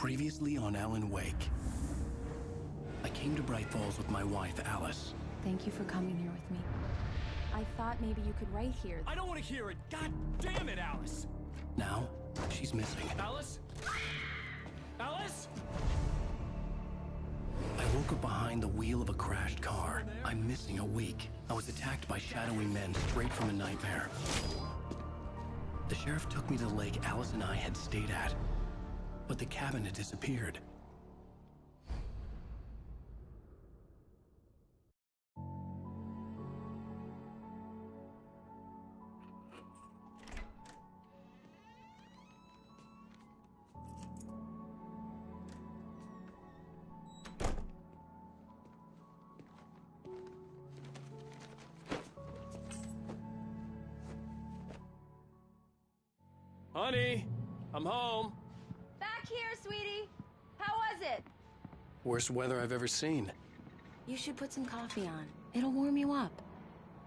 Previously on Alan Wake. I came to Bright Falls with my wife, Alice. Thank you for coming here with me. I thought maybe you could write here. I don't want to hear it! God damn it, Alice! Now, she's missing. Alice? Alice? I woke up behind the wheel of a crashed car. I'm missing a week. I was attacked by shadowy men straight from a nightmare. The sheriff took me to the lake Alice and I had stayed at, but the cabin had disappeared. Honey, I'm home. Back here, sweetie. How was it? Worst weather I've ever seen. You should put some coffee on. It'll warm you up.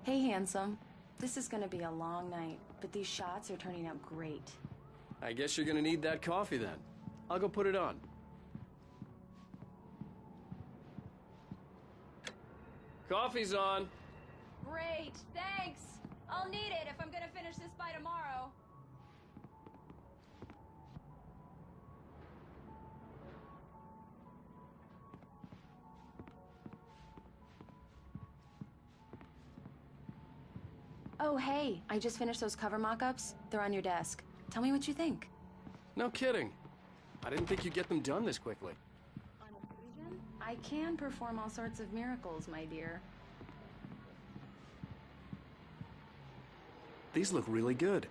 Hey, handsome. This is gonna be a long night, but these shots are turning out great. I guess you're gonna need that coffee then. I'll go put it on. Coffee's on. Great, thanks. I'll need it if I'm gonna finish this by tomorrow. Oh, hey, I just finished those cover mock-ups. They're on your desk. Tell me what you think. No kidding. I didn't think you'd get them done this quickly. On occasion, I can perform all sorts of miracles, my dear. These look really good.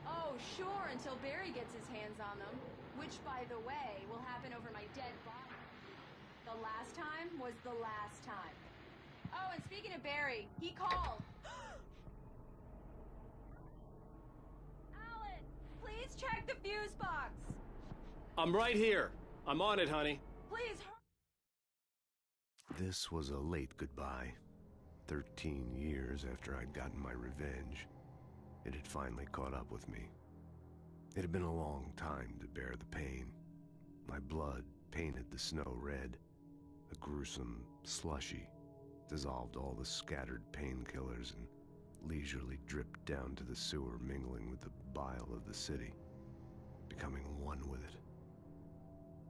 Oh, sure, until Barry gets his hands on them. Which, by the way, will happen over my dead body. The last time was the last time. Oh, and speaking of Barry, he called. Alan, please check the fuse box. I'm right here. I'm on it, honey. Please hurry. This was a late goodbye. 13 years after I'd gotten my revenge, it had finally caught up with me. It had been a long time to bear the pain. My blood painted the snow red. A gruesome slushy dissolved all the scattered painkillers and leisurely dripped down to the sewer, mingling with the bile of the city, becoming one with it.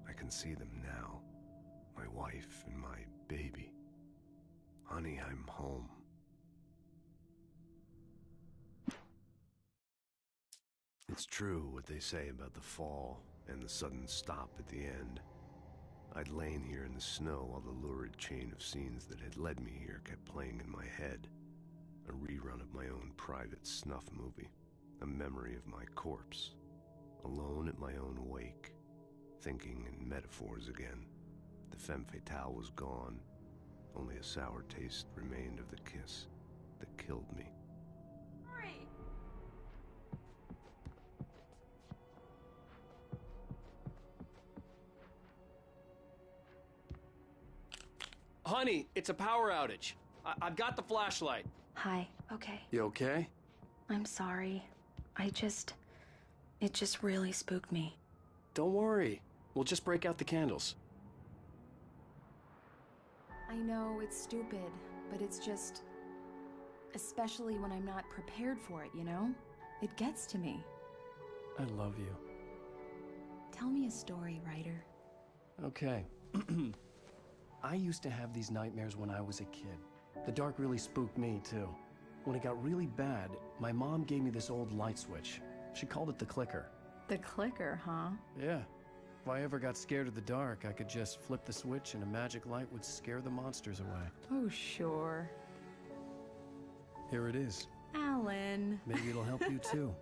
I can see them now, my wife and my baby. Honey, I'm home. It's true what they say about the fall and the sudden stop at the end. I'd lain here in the snow while the lurid chain of scenes that had led me here kept playing in my head. A rerun of my own private snuff movie. A memory of my corpse. Alone at my own wake. Thinking in metaphors again. The femme fatale was gone. Only a sour taste remained of the kiss that killed me. Hurry! Honey, it's a power outage. I've got the flashlight. Hi, okay. You okay? I'm sorry. It just really spooked me. Don't worry. We'll just break out the candles. I know it's stupid, but it's just... especially when I'm not prepared for it, you know? It gets to me. I love you. Tell me a story, writer. Okay. I used to have these nightmares when I was a kid. The dark really spooked me, too. When it got really bad, my mom gave me this old light switch. She called it the clicker. The clicker, huh? Yeah. If I ever got scared of the dark, I could just flip the switch and a magic light would scare the monsters away. Oh, sure. Here it is. Alan. Maybe it'll help you, too.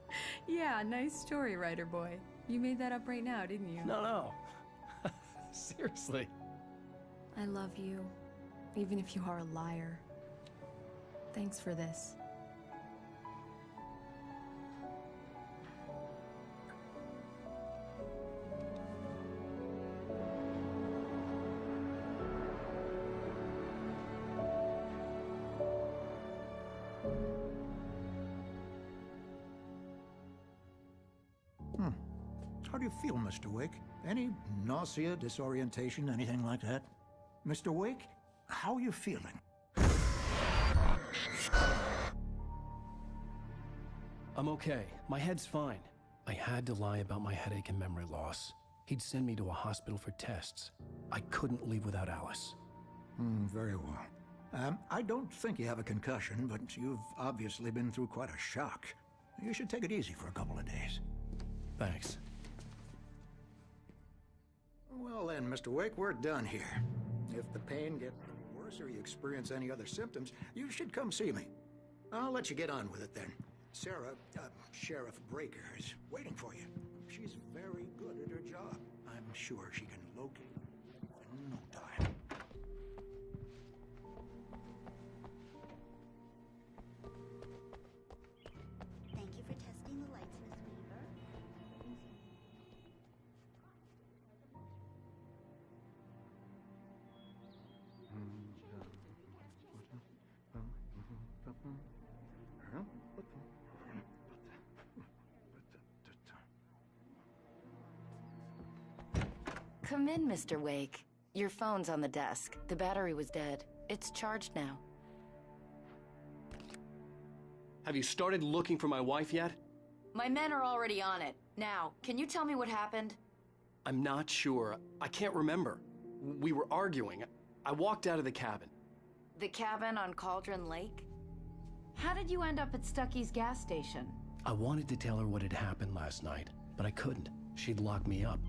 Yeah, nice story, writer boy. You made that up right now, didn't you? No. Seriously. I love you, even if you are a liar. Thanks for this. How do you feel, Mr. Wake? Any nausea, disorientation, anything like that? Mr. Wake, how are you feeling? I'm okay. My head's fine. I had to lie about my headache and memory loss. He'd send me to a hospital for tests. I couldn't leave without Alice. Very well. I don't think you have a concussion, but you've obviously been through quite a shock. You should take it easy for a couple of days. Thanks. Well then, Mr. Wake, we're done here. If the pain gets worse or you experience any other symptoms, you should come see me. I'll let you get on with it then. Sarah, Sheriff Breaker, is waiting for you. She's very good at her job. I'm sure she can locate you in no time. Thank you for testing the lights, Miss Weaver. Come in, Mr. Wake. Your phone's on the desk. The battery was dead. It's charged now. Have you started looking for my wife yet? My men are already on it. Now, can you tell me what happened? I'm not sure. I can't remember. We were arguing. I walked out of the cabin. The cabin on Cauldron Lake? How did you end up at Stucky's gas station? I wanted to tell her what had happened last night, but I couldn't. She'd lock me up.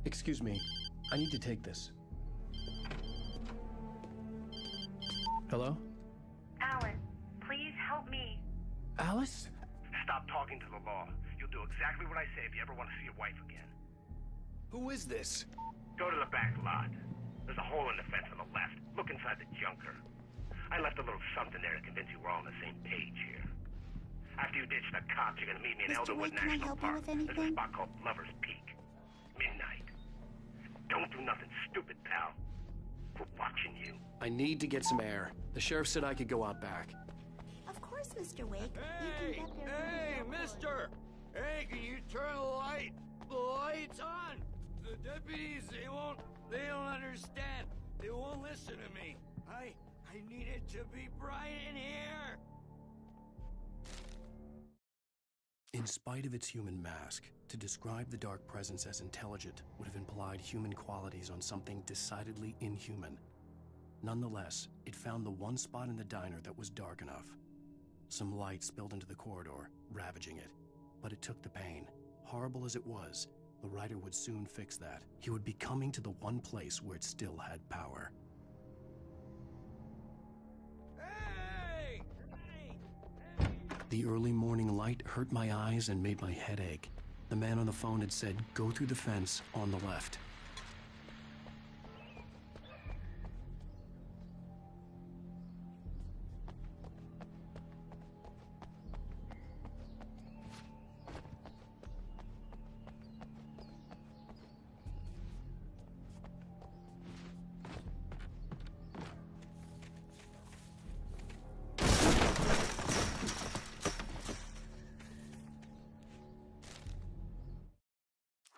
Excuse me. I need to take this. Hello? Alan, please help me. Alice? Stop talking to the law. You'll do exactly what I say if you ever want to see your wife again. Who is this? Go to the back lot. There's a hole in the fence on the left. Look inside the junker. I left a little something there to convince you we're all on the same page here. After you ditch the cops, you're gonna meet me in Mr. Elderwood Wake, can I National help you Park. with There's a anything? spot called Lover's Peak. Midnight. Don't do nothing stupid, pal. We're watching you. I need to get some air. The sheriff said I could go out back. Of course, Mr. Wake. Hey! You can get there. Hey, mister! Hey, can you turn the lights on? The deputies, they don't understand. They won't listen to me. I need it to be bright in here. In spite of its human mask, to describe the Dark Presence as intelligent would have implied human qualities on something decidedly inhuman. Nonetheless, it found the one spot in the diner that was dark enough. Some light spilled into the corridor, ravaging it. But it took the pain. Horrible as it was, the writer would soon fix that. He would be coming to the one place where it still had power. Hey! The early morning light hurt my eyes and made my head ache. The man on the phone had said, "Go through the fence on the left."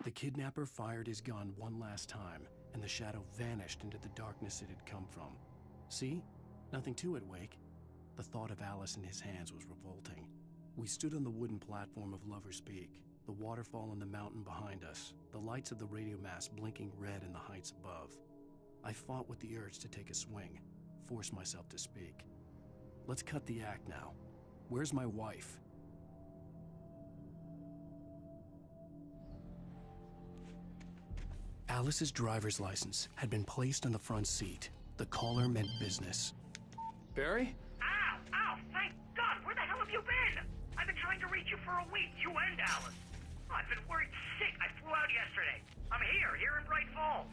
The kidnapper fired his gun one last time, and the shadow vanished into the darkness it had come from. See? Nothing to it, Wake. The thought of Alice in his hands was revolting. We stood on the wooden platform of Lover's Peak, the waterfall on the mountain behind us, the lights of the radio mast blinking red in the heights above. I fought with the urge to take a swing, force myself to speak. Let's cut the act now. Where's my wife? Alice's driver's license had been placed on the front seat. The caller meant business. Barry? Ow! Ow! Thank God! Where the hell have you been? I've been trying to reach you for a week, you and Alice. Oh, I've been worried sick. I flew out yesterday. I'm here in Bright Falls.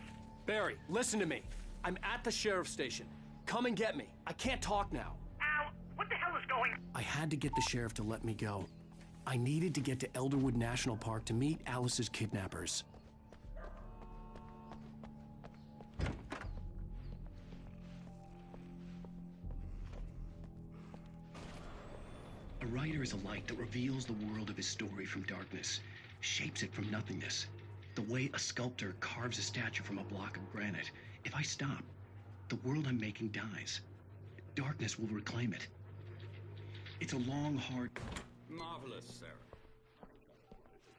Barry, listen to me. I'm at the sheriff's station. Come and get me. I can't talk now. Ow! What the hell is going on? I had to get the sheriff to let me go. I needed to get to Elderwood National Park to meet Alice's kidnappers. writer is a light that reveals the world of his story from darkness, shapes it from nothingness. The way a sculptor carves a statue from a block of granite. If I stop, the world I'm making dies. Darkness will reclaim it. It's a long, hard... Marvelous, Sarah.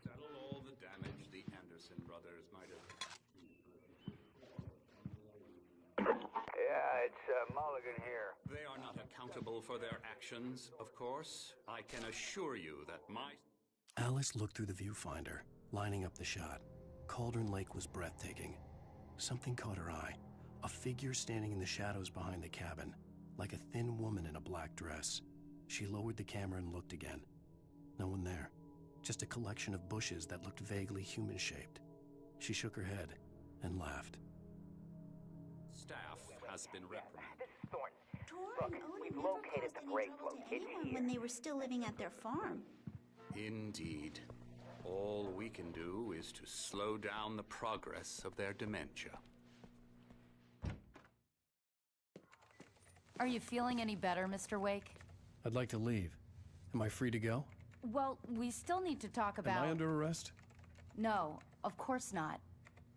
Settle all the damage the Anderson brothers might have... Yeah, it's Mulligan here. They are not accountable for their actions, of course. I can assure you that my... Alice looked through the viewfinder, lining up the shot. Cauldron Lake was breathtaking. Something caught her eye. A figure standing in the shadows behind the cabin, like a thin woman in a black dress. She lowered the camera and looked again. No one there. Just a collection of bushes that looked vaguely human-shaped. She shook her head and laughed. Staff has been reprimanded. This is Thornton. Tor and Odin we've never located caused the any break trouble to location anyone here. when they were still living at their farm. Indeed. All we can do is to slow down the progress of their dementia. Are you feeling any better, Mr. Wake? I'd like to leave. Am I free to go? Well, we still need to talk about... Am I under arrest? No, of course not.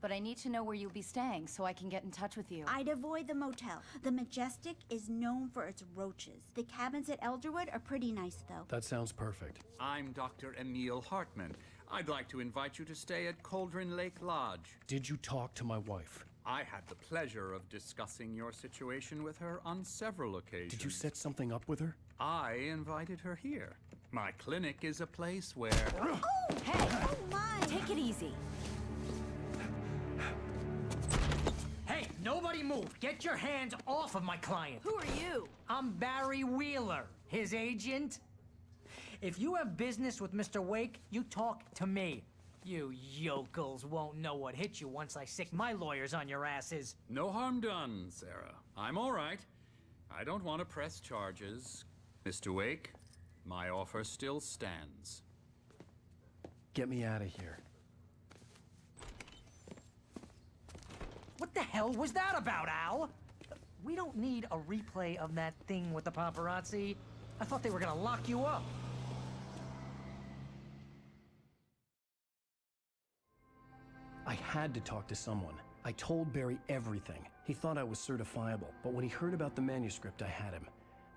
But I need to know where you'll be staying so I can get in touch with you. I'd avoid the motel. The Majestic is known for its roaches. The cabins at Elderwood are pretty nice, though. That sounds perfect. I'm Dr. Emil Hartman. I'd like to invite you to stay at Cauldron Lake Lodge. Did you talk to my wife? I had the pleasure of discussing your situation with her on several occasions. Did you set something up with her? I invited her here. My clinic is a place where... Oh! Hey! Oh, my! Take it easy. Hey, nobody move! Get your hands off of my client! Who are you? I'm Barry Wheeler, his agent. If you have business with Mr. Wake, you talk to me. You yokels won't know what hit you once I sick my lawyers on your asses. No harm done, Sarah. I'm all right. I don't want to press charges. Mr. Wake, my offer still stands. Get me out of here. What the hell was that about, Al? We don't need a replay of that thing with the paparazzi. I thought they were gonna lock you up. I had to talk to someone. I told Barry everything. He thought I was certifiable, but when he heard about the manuscript, I had him.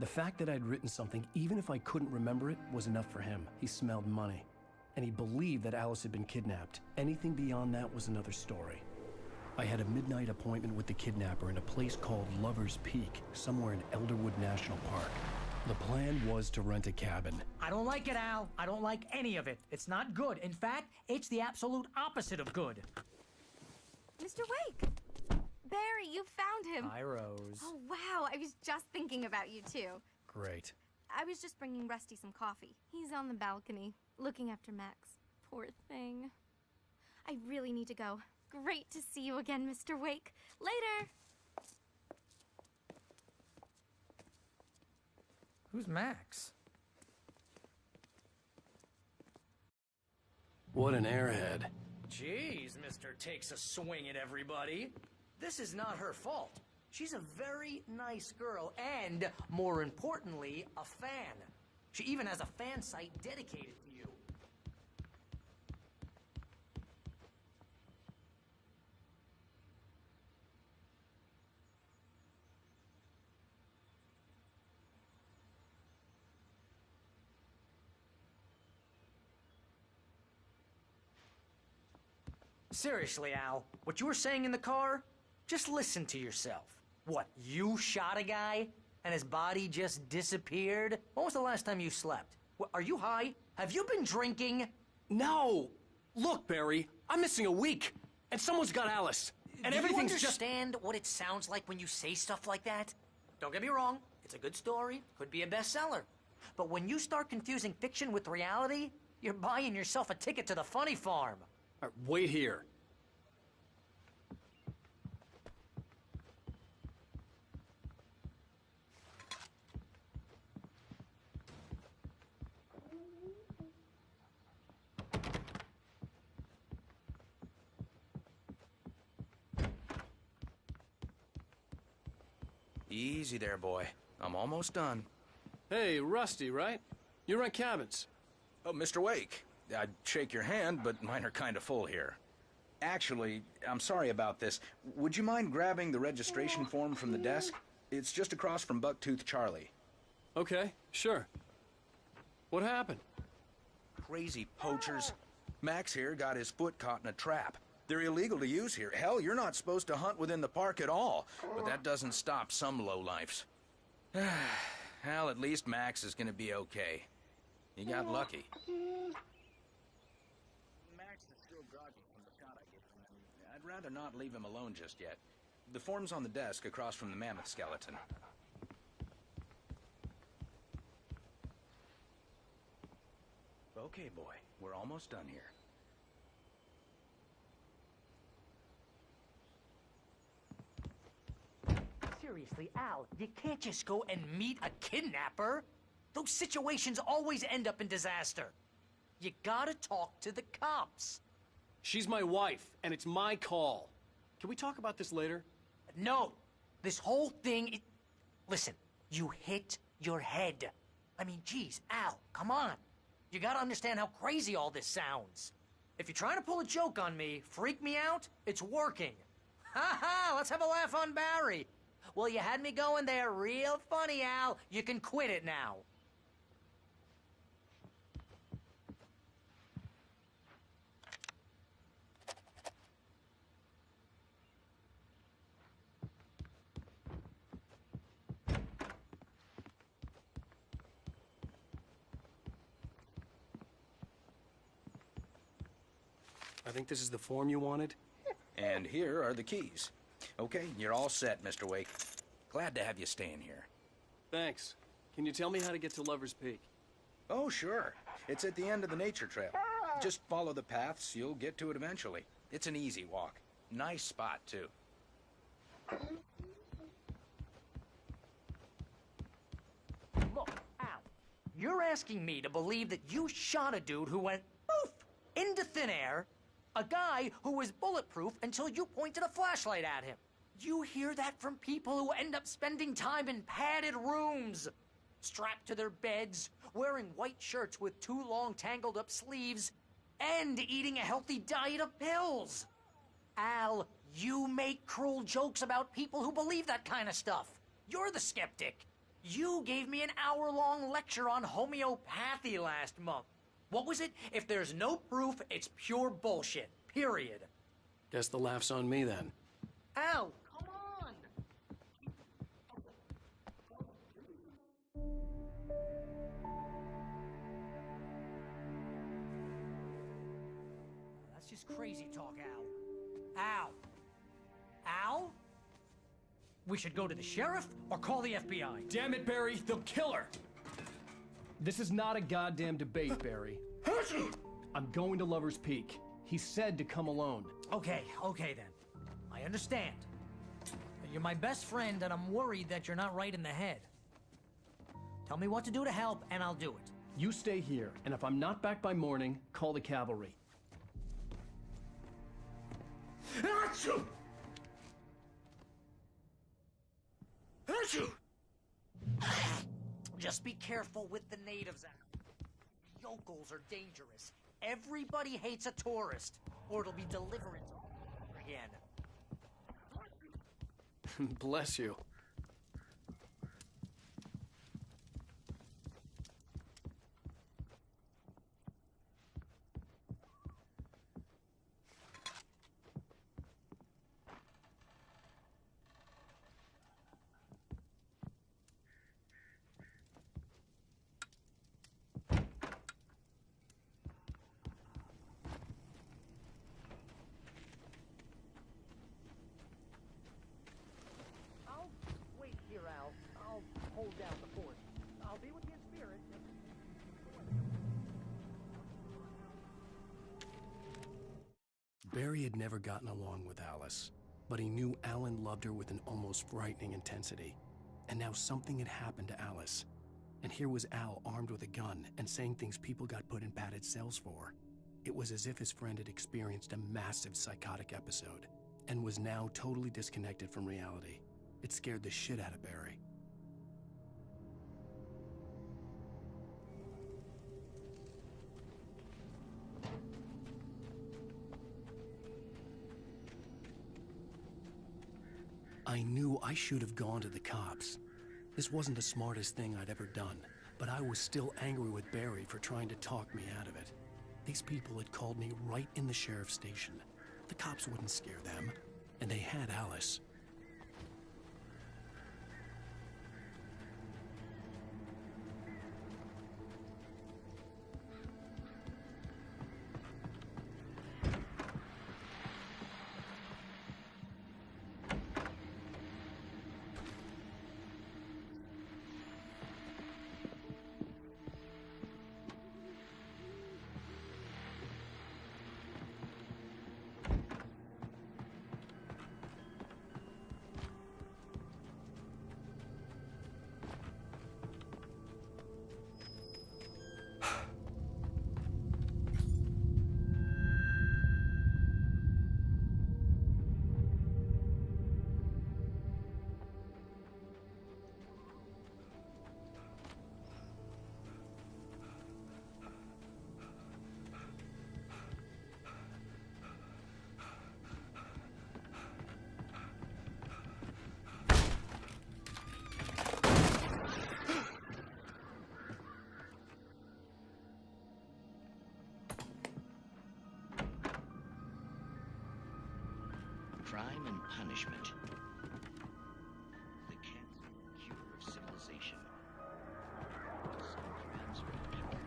The fact that I'd written something, even if I couldn't remember it, was enough for him. He smelled money. And he believed that Alice had been kidnapped. Anything beyond that was another story. I had a midnight appointment with the kidnapper in a place called Lover's Peak, somewhere in Elderwood National Park. The plan was to rent a cabin. I don't like it, Al. I don't like any of it. It's not good. In fact, it's the absolute opposite of good. Mr. Wake! Barry, you found him! Hi, Rose. Oh, wow. I was just thinking about you, too. Great. I was just bringing Rusty some coffee. He's on the balcony, looking after Max. Poor thing. I really need to go. Great to see you again, Mr. Wake. Later! Who's Max? What an airhead. Jeez, Mr. Takes a swing at everybody. This is not her fault. She's a very nice girl and, more importantly, a fan. She even has a fan site dedicated to you. Seriously, Al, what you were saying in the car? Just listen to yourself. What, you shot a guy and his body just disappeared? When was the last time you slept? What, are you high? Have you been drinking? No! Look, Barry, I'm missing a week, and someone's got Alice, and everything's just... Do you understand what it sounds like when you say stuff like that? Don't get me wrong, it's a good story, could be a bestseller. But when you start confusing fiction with reality, you're buying yourself a ticket to the funny farm. Wait here. Easy there, boy. I'm almost done. Hey, Rusty, right? You rent cabins. Oh, Mr. Wake. I'd shake your hand, but mine are kind of full here. Actually, I'm sorry about this. Would you mind grabbing the registration form from the desk? It's just across from Bucktooth Charlie. Okay, sure. What happened? Crazy poachers. Max here got his foot caught in a trap. They're illegal to use here. Hell, you're not supposed to hunt within the park at all. But that doesn't stop some lowlifes. Well, at least Max is gonna be okay. He got lucky. Max is still groggy from the shot I gave him. I'd rather not leave him alone just yet. The form's on the desk across from the mammoth skeleton. Okay, boy. We're almost done here. Seriously, Al, you can't just go and meet a kidnapper. Those situations always end up in disaster. You gotta talk to the cops. She's my wife, and it's my call. Can we talk about this later? No. This whole thing... Listen, you hit your head. I mean, geez, Al, come on. You gotta understand how crazy all this sounds. If you're trying to pull a joke on me, freak me out, it's working. Ha ha, let's have a laugh on Barry. Well, you had me going there real funny, Al. You can quit it now. I think this is the form you wanted. And here are the keys. Okay, you're all set, Mr. Wake. Glad to have you staying here. Thanks. Can you tell me how to get to Lover's Peak? Oh, sure. It's at the end of the nature trail. Just follow the paths, you'll get to it eventually. It's an easy walk. Nice spot, too. Look, Al, you're asking me to believe that you shot a dude who went poof into thin air, a guy who was bulletproof until you pointed a flashlight at him. You hear that from people who end up spending time in padded rooms, strapped to their beds, wearing white shirts with too long tangled up sleeves, and eating a healthy diet of pills. Al, you make cruel jokes about people who believe that kind of stuff. You're the skeptic. You gave me an hour-long lecture on homeopathy last month. What was it? If there's no proof, it's pure bullshit. Period. Guess the laugh's on me then. Al, come on! That's just crazy talk, Al. Al! Al? We should go to the sheriff or call the FBI. Damn it, Barry, they'll kill her! This is not a goddamn debate, Barry. I'm going to Lover's Peak. He said to come alone. Okay then. I understand. You're my best friend, and I'm worried that you're not right in the head. Tell me what to do to help, and I'll do it. You stay here, and if I'm not back by morning, call the cavalry. Achoo! Achoo! Just be careful with the natives, Al. Yokels are dangerous. Everybody hates a tourist, or it'll be deliverance again. Bless you. Hold down the fort. I'll be with you in spirit. Barry had never gotten along with Alice, but he knew Alan loved her with an almost frightening intensity. And now something had happened to Alice. And here was Al armed with a gun and saying things people got put in padded cells for. It was as if his friend had experienced a massive psychotic episode and was now totally disconnected from reality. It scared the shit out of Barry. I knew I should have gone to the cops. This wasn't the smartest thing I'd ever done, but I was still angry with Barry for trying to talk me out of it. These people had called me right in the sheriff's station. The cops wouldn't scare them, and they had Alice. Crime and punishment. The cancer cure of civilization. Some crimes are impeccable.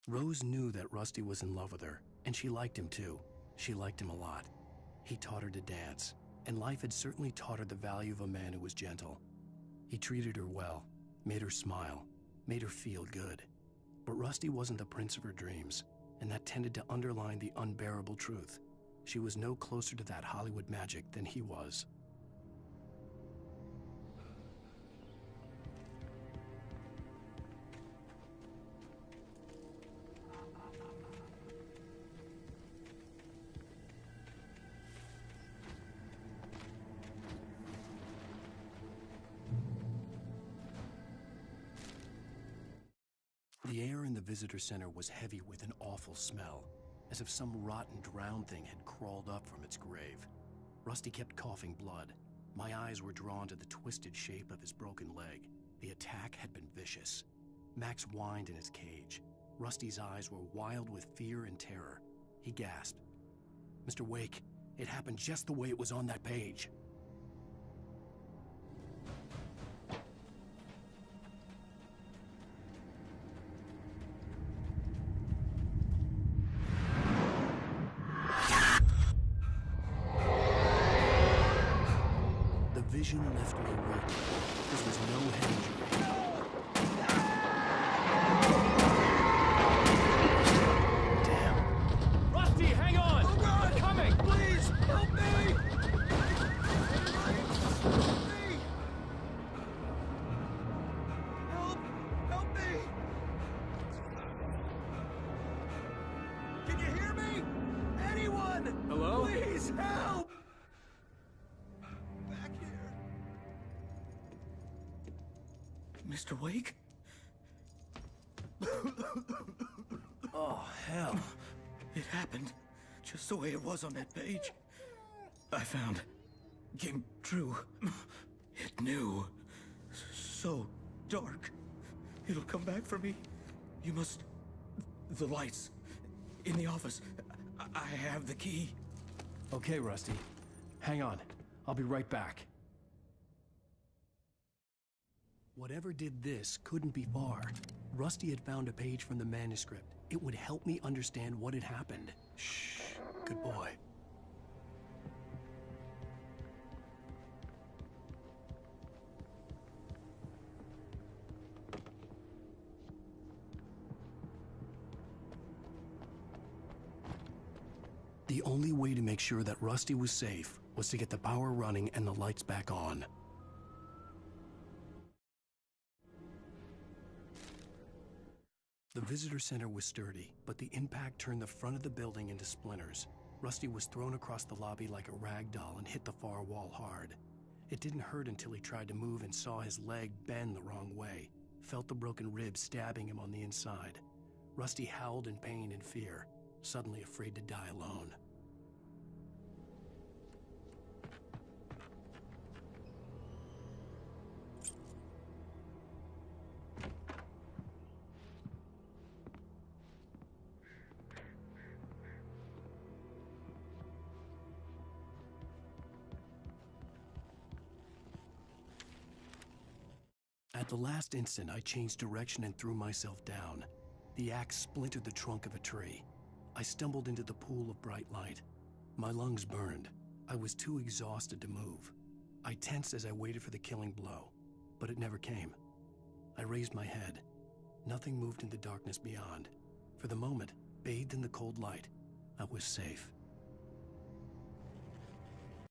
Rose knew that Rusty was in love with her, and she liked him too. She liked him a lot. He taught her to dance, and life had certainly taught her the value of a man who was gentle. He treated her well, made her smile, made her feel good. But Rusty wasn't the prince of her dreams, and that tended to underline the unbearable truth. She was no closer to that Hollywood magic than he was. The air in the visitor center was heavy with an awful smell, as if some rotten drowned thing had crawled up from its grave. Rusty kept coughing blood. My eyes were drawn to the twisted shape of his broken leg. The attack had been vicious. Max whined in his cage. Rusty's eyes were wild with fear and terror. He gasped. "Mr. Wake, it happened just the way it was on that page." Vision left me weak. There was no head injury. Damn. Rusty, hang on! Oh God! I'm coming! Please, help me! Help me! Help me! Can you hear me? Anyone? Hello? Please, help! Mr. Wake? Oh, hell. It happened just the way it was on that page. I found. Came true. It knew. So dark. It'll come back for me. You must... The lights. In the office. I have the key. Okay, Rusty. Hang on. I'll be right back. Whatever did this couldn't be far. Rusty had found a page from the manuscript. It would help me understand what had happened. Shh. Good boy. The only way to make sure that Rusty was safe was to get the power running and the lights back on. The visitor center was sturdy, but the impact turned the front of the building into splinters. Rusty was thrown across the lobby like a rag doll and hit the far wall hard. It didn't hurt until he tried to move and saw his leg bend the wrong way, felt the broken rib stabbing him on the inside. Rusty howled in pain and fear, suddenly afraid to die alone. At the last instant, I changed direction and threw myself down. The axe splintered the trunk of a tree. I stumbled into the pool of bright light. My lungs burned. I was too exhausted to move. I tensed as I waited for the killing blow, but it never came. I raised my head. Nothing moved in the darkness beyond. For the moment, bathed in the cold light, I was safe.